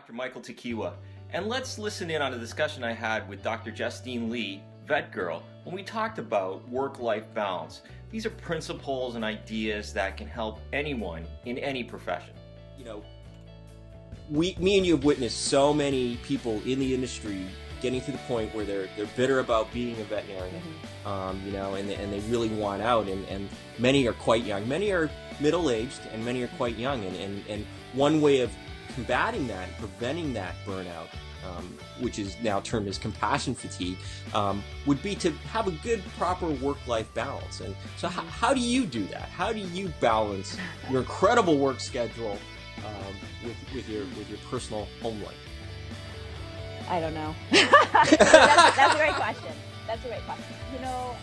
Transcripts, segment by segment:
Dr. Michael Tekiwa, and let's listen in on a discussion I had with Dr. Justine Lee, vet girl, when we talked about work-life balance. These are principles and ideas that can help anyone in any profession. You know, me and you have witnessed so many people in the industry getting to the point where they're bitter about being a veterinarian, you know, and they really want out, and many are quite young. Many are middle-aged, and many are quite young, and one way of combating that, preventing that burnout, which is now termed as compassion fatigue, would be to have a good, proper work-life balance. And so how do you do that? How do you balance your incredible work schedule with your personal home life? I don't know. That's a great question. That's a great question. You know,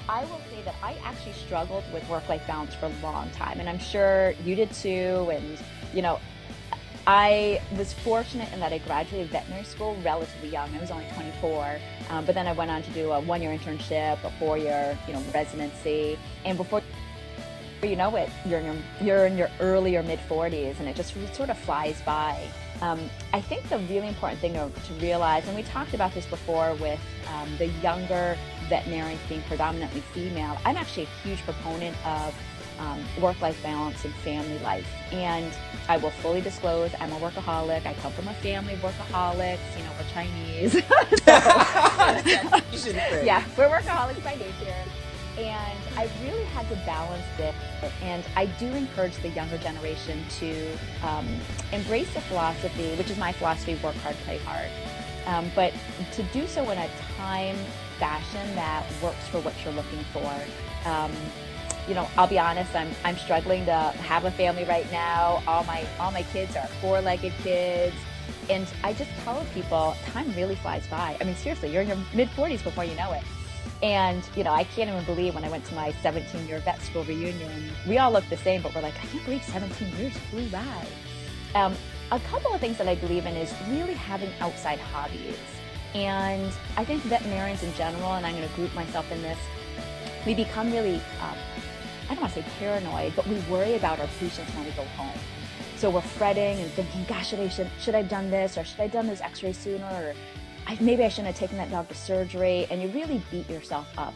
I will say that I actually struggled with work-life balance for a long time, and I'm sure you did too. And, you know, I was fortunate in that I graduated veterinary school relatively young. I was only 24, but then I went on to do a one-year internship, a 4-year, you know, residency, and before you know it, you're in your early or mid-40s, and it just sort of flies by. I think the really important thing to realize, and we talked about this before with the younger veterinarians being predominantly female, I'm actually a huge proponent of work-life balance and family life. And I will fully disclose, I'm a workaholic. I come from a family of workaholics. You know, we're Chinese. Yeah, we're workaholics by nature. And I really had to balance it. And I do encourage the younger generation to embrace the philosophy, which is my philosophy, work hard, play hard. But to do so in a time fashion that works for what you're looking for. You know, I'll be honest, I'm struggling to have a family right now. All my kids are 4-legged kids. And I just tell people, time really flies by. I mean, seriously, you're in your mid-40s before you know it. And, you know, I can't even believe when I went to my 17-year vet school reunion, we all looked the same, but we're like, I can't believe 17 years flew by. A couple of things that I believe in is really having outside hobbies. And I think veterinarians in general, and I'm going to group myself in this, we become really, I don't want to say paranoid, but we worry about our patients when we go home. So we're fretting and thinking, gosh, should I have done this, or should I have done those x-rays sooner, or maybe I shouldn't have taken that dog to surgery, and you really beat yourself up.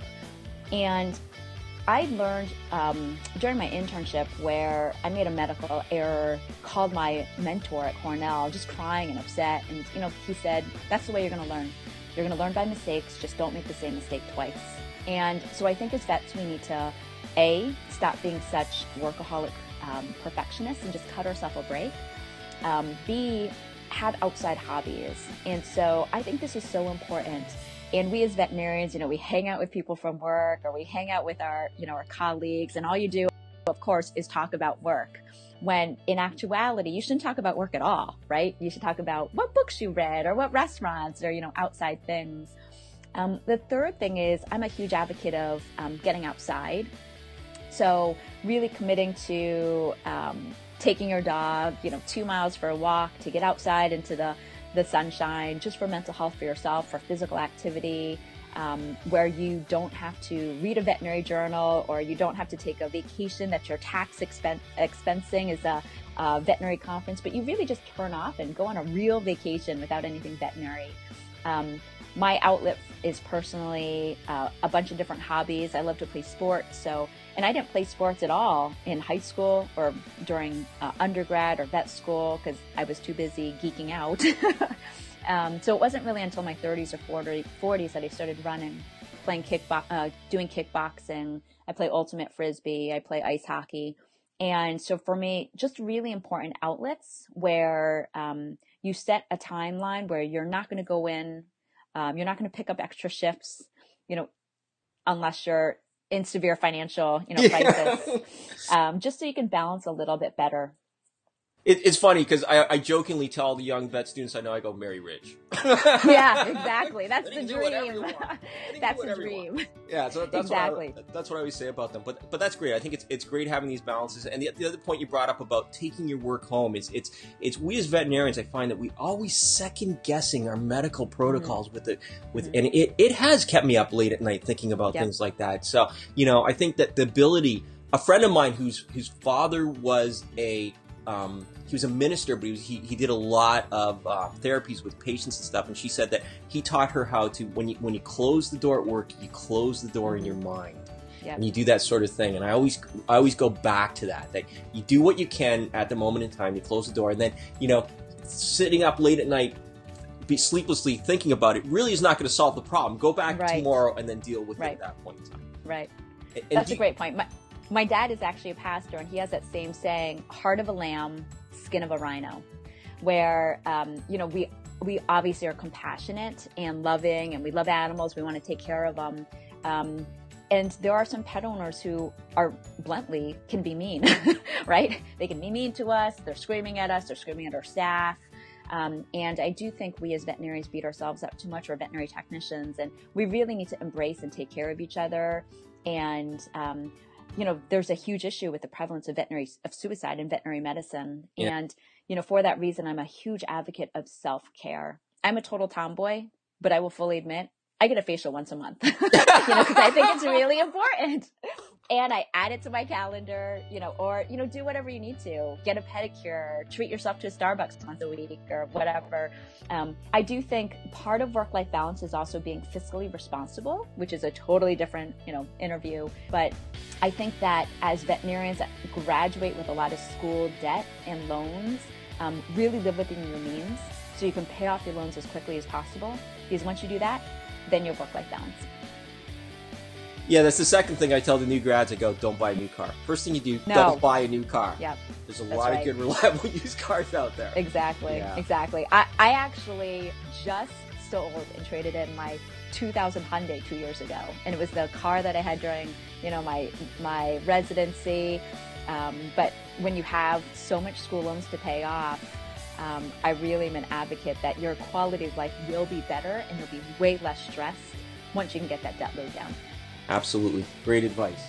And I learned during my internship where I made a medical error, called my mentor at Cornell, just crying and upset. And, you know, he said, that's the way you're going to learn. You're going to learn by mistakes. Just don't make the same mistake twice. And so I think as vets, we need to, A, stop being such workaholic perfectionists and just cut ourselves a break. B, have outside hobbies. And so I think this is so important. And we as veterinarians, you know, we hang out with people from work, or we hang out with our, you know, our colleagues, and all you do, of course, is talk about work. When in actuality, you shouldn't talk about work at all, right? You should talk about what books you read, or what restaurants, or, you know, outside things. The third thing is I'm a huge advocate of getting outside. So really committing to taking your dog, you know, 2 miles for a walk, to get outside into the sunshine, just for mental health for yourself, for physical activity, where you don't have to read a veterinary journal, or you don't have to take a vacation that you're tax expensing as a veterinary conference, but you really just turn off and go on a real vacation without anything veterinary. My outlet is personally a bunch of different hobbies. I love to play sports, and I didn't play sports at all in high school or during undergrad or vet school because I was too busy geeking out. So it wasn't really until my 30s or 40s that I started running, playing doing kickboxing. I play ultimate frisbee. I play ice hockey. And so for me, just really important outlets where you set a timeline where you're not going to go in, you're not going to pick up extra shifts, you know, unless you're in severe financial, you know, crisis, just so you can balance a little bit better. It's funny because I jokingly tell the young vet students I know, I go, marry rich. Yeah, exactly. That's the dream. That's the dream. Yeah, so that's exactly. That's what I always say about them. But that's great. I think it's great having these balances. And the other point you brought up about taking your work home is it's we as veterinarians, I find that we always second guessing our medical protocols and it has kept me up late at night thinking about things like that. So, you know, I think that the ability, a friend of mine whose father was a he was a minister, but he did a lot of therapies with patients and stuff. And she said that he taught her how to, when you close the door at work, you close the door in your mind. Yep. And you do that sort of thing. And I always go back to that you do what you can at the moment in time. You close the door, and then, sitting up late at night, sleeplessly thinking about it really is not going to solve the problem. Go back tomorrow and then deal with it at that point in time. Right. And that's a great point. My dad is actually a pastor, and he has that same saying, heart of a lamb, skin of a rhino, where, we obviously are compassionate and loving, and we love animals. We want to take care of them. And there are some pet owners who are bluntly can be mean, right? They can be mean to us. They're screaming at us. They're screaming at our staff. And I do think we as veterinarians beat ourselves up too much. We're veterinary technicians, and we really need to embrace and take care of each other. And, there's a huge issue with the prevalence of suicide in veterinary medicine. Yeah. And, for that reason, I'm a huge advocate of self-care. I'm a total tomboy, but I will fully admit I get a facial once a month, because I think it's really important. And I add it to my calendar, or, do whatever you need to. Get a pedicure, treat yourself to a Starbucks once a week or whatever. I do think part of work-life balance is also being fiscally responsible, which is a totally different, interview. But I think that as veterinarians that graduate with a lot of school debt and loans, really live within your means so you can pay off your loans as quickly as possible. Because once you do that, then your work-life balance. Yeah, that's the second thing I tell the new grads. I go, don't buy a new car. First thing you do, don't buy a new car. Yep. There's a lot of good, reliable used cars out there. Exactly, exactly. I actually just sold and traded in my 2000 Hyundai 2 years ago. And it was the car that I had during, my residency. But when you have so much school loans to pay off, I really am an advocate that your quality of life will be better and you'll be way less stressed once you can get that debt load down. Absolutely. Great advice.